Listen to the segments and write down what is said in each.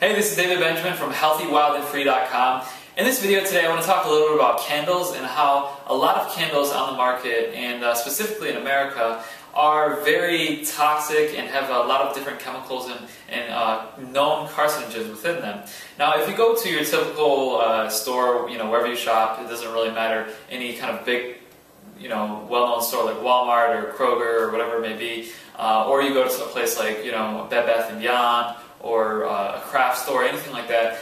Hey, this is David Benjamin from HealthyWildandFree.com. In this video today I want to talk a little bit about candles and how a lot of candles on the market, and specifically in America, are very toxic and have a lot of different chemicals and known carcinogens within them. Now, if you go to your typical store, wherever you shop, it doesn't really matter, any kind of big, well-known store like Walmart or Kroger or whatever it may be, or you go to a place like, Bed Bath & Beyond, or a craft store, anything like that,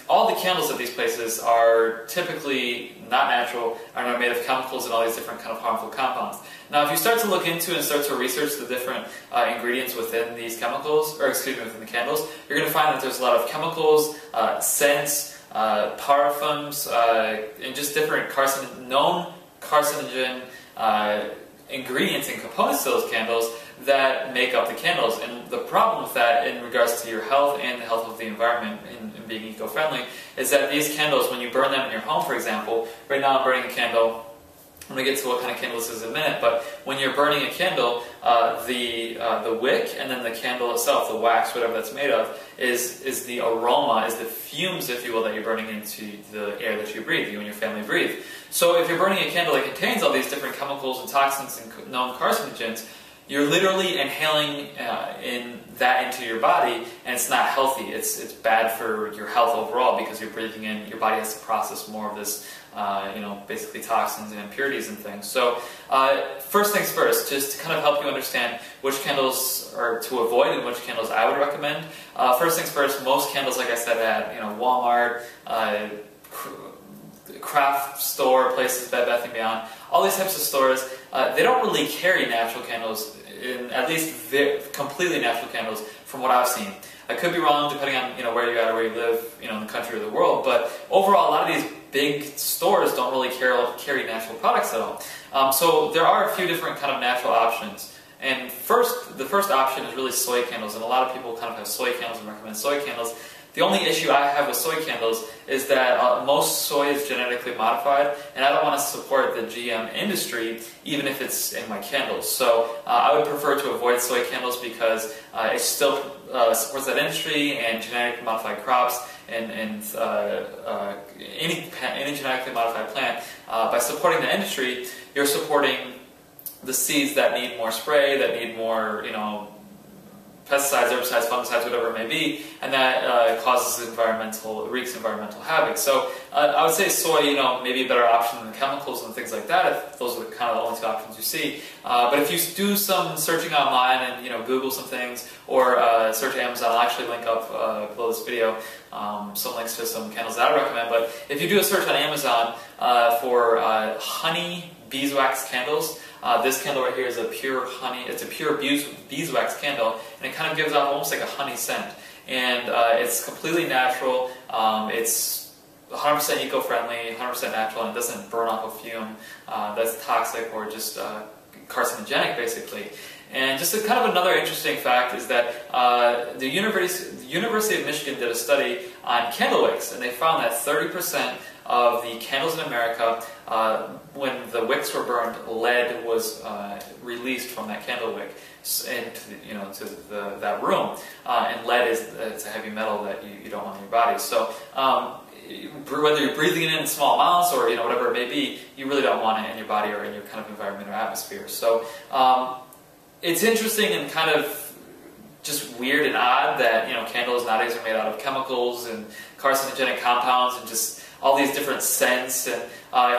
all the candles at these places are typically not natural and are made of chemicals and all these different kind of harmful compounds. Now, if you start to look into and start to research the different ingredients within these chemicals, within the candles, you're going to find that there's a lot of chemicals, scents, parfums, and just different known carcinogen ingredients and components to those candles that make up the candles. And the problem with that in regards to your health and the health of the environment and being eco-friendly is that these candles, when you burn them in your home, for example, right now I'm burning a candle. I'm going to get to what kind of candle this is in a minute, but when you're burning a candle, the wick and then the candle itself, the wax, whatever that's made of, is the aroma, is the fumes, if you will, that you're burning into the air that you breathe, you and your family breathe. So if you're burning a candle that contains all these different chemicals and toxins and known carcinogens, you're literally inhaling that into your body, and it's not healthy. It's bad for your health overall because you're breathing in. Your body has to process more of this, basically toxins and impurities and things. So first things first, just to kind of help you understand which candles are to avoid and which candles I would recommend. First things first, most candles, like I said, at Walmart, craft store places, Bed Bath & Beyond, all these types of stores, they don't really carry natural candles, at least completely natural candles from what I've seen. I could be wrong depending on where you're at or where you live, in the country or the world, but overall a lot of these big stores don't really carry natural products at all. So there are a few different kind of natural options. And the first option is really soy candles, and a lot of people kind of have soy candles and recommend soy candles. The only issue I have with soy candles is that most soy is genetically modified, and I don't want to support the GM industry even if it's in my candles. So I would prefer to avoid soy candles because it still supports that industry and genetically modified crops and any genetically modified plant. By supporting the industry, you're supporting the seeds that need more spray, that need more, pesticides, herbicides, fungicides, whatever it may be, and that wreaks environmental havoc. So I would say soy, maybe a better option than the chemicals and things like that, if those are kind of the only two options you see. But if you do some searching online and Google some things, or search Amazon, I'll actually link up below this video some links to some candles that I recommend. But if you do a search on Amazon for honey beeswax candles, this candle right here is a pure honey. It's a pure beeswax candle, and it kind of gives off almost like a honey scent. And it's completely natural. It's 100% eco-friendly, 100% natural, and it doesn't burn off a fume that's toxic or just carcinogenic, basically. And just kind of another interesting fact is that the University of Michigan did a study on candle wicks, and they found that 30% of the candles in America, when the wicks were burned, lead was released from that candle wick into that room. And lead it's a heavy metal that you don't want in your body. So whether you're breathing it in small amounts or whatever it may be, you really don't want it in your body or in your kind of environment or atmosphere. So it's interesting and kind of just weird and odd that candles nowadays are made out of chemicals and carcinogenic compounds and just all these different scents. And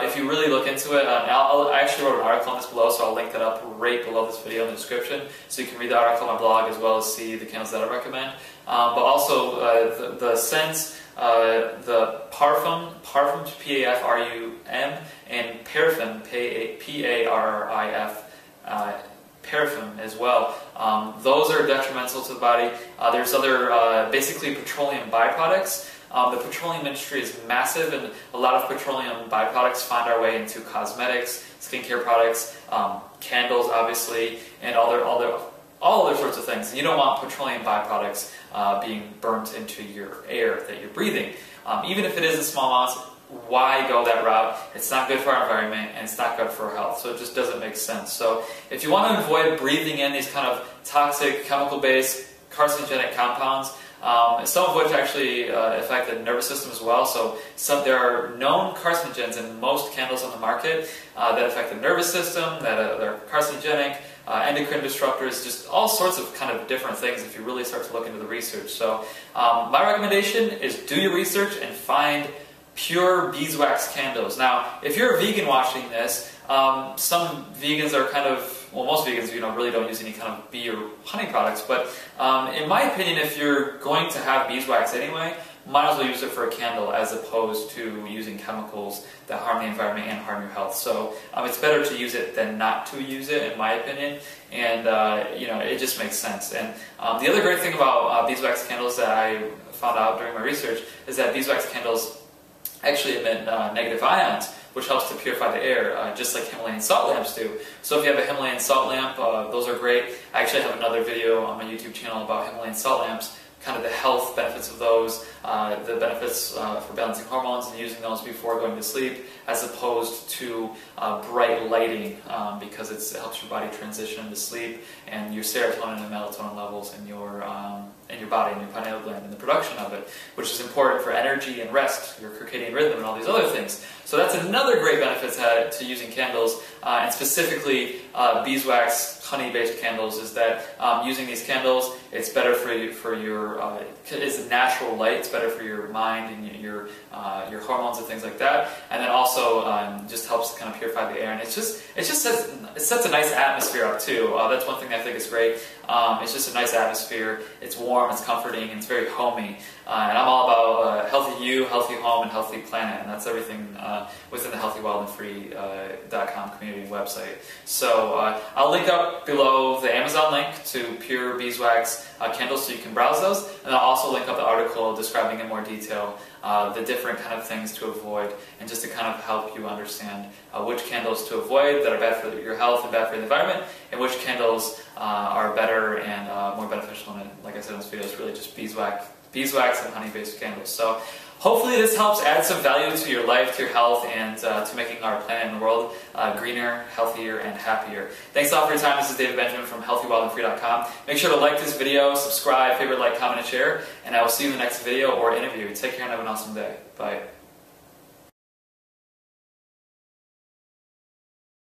if you really look into it, I actually wrote an article on this below, so I'll link that up right below this video in the description, so you can read the article on my blog as well as see the candles that I recommend. But also the scents, the parfum, P-A-F-R-U-M, and paraffin, P-A-R-R-I-F, paraffin as well. Those are detrimental to the body. There's other basically petroleum byproducts. The petroleum industry is massive, and a lot of petroleum byproducts find our way into cosmetics, skincare products, candles, obviously, and all other sorts of things. And you don't want petroleum byproducts being burnt into your air that you're breathing. Even if it is in small amounts, why go that route? It's not good for our environment, and it's not good for our health, so it just doesn't make sense. So if you want to avoid breathing in these kind of toxic, chemical-based, carcinogenic compounds, some of which actually affect the nervous system as well. So there are known carcinogens in most candles on the market that affect the nervous system, that are carcinogenic, endocrine disruptors, just all sorts of kind of different things if you really start to look into the research. So my recommendation is do your research and find pure beeswax candles. Now, if you're a vegan watching this, some vegans are kind of, well, most vegans, really don't use any kind of bee or honey products, but in my opinion, if you're going to have beeswax anyway, might as well use it for a candle as opposed to using chemicals that harm the environment and harm your health. So it's better to use it than not to use it, in my opinion, and it just makes sense. And the other great thing about beeswax candles that I found out during my research is that beeswax candles actually emit negative ions, which helps to purify the air, just like Himalayan salt lamps do. So if you have a Himalayan salt lamp, those are great. I actually have another video on my YouTube channel about Himalayan salt lamps, kind of the health benefits of those, the benefits for balancing hormones and using those before going to sleep, as opposed to bright lighting, because it helps your body transition into sleep, and your serotonin and melatonin levels in your body, and your pineal gland, and the production of it, which is important for energy and rest, your circadian rhythm, and all these other things. So that's another great benefit to using candles, and specifically beeswax honey-based candles, is that using these candles, it's better for your it's a natural light. It's better for your mind and your hormones and things like that. And then also just helps to kind of purify the air. And it sets a nice atmosphere up too. That's one thing I think is great. It's just a nice atmosphere. It's warm. It's comforting. And it's very homey. And I'm all about healthy you, healthy home, and healthy planet. And that's everything within the healthywildandfree.com community website. So I'll link up below the Amazon link to pure beeswax candles so you can browse those. And I'll also link up the article describing in more detail the different kind of things to avoid, and just to kind of help you understand which candles to avoid that are bad for your health and bad for the environment, and which candles are better and more beneficial. And like I said in this video, it's really just beeswax and honey-based candles. So hopefully this helps add some value to your life, to your health, and to making our planet and the world greener, healthier, and happier. Thanks a lot for your time. This is David Benjamin from healthywildandfree.com. Make sure to like this video, subscribe, favorite, like, comment, and share, and I will see you in the next video or interview. Take care and have an awesome day. Bye.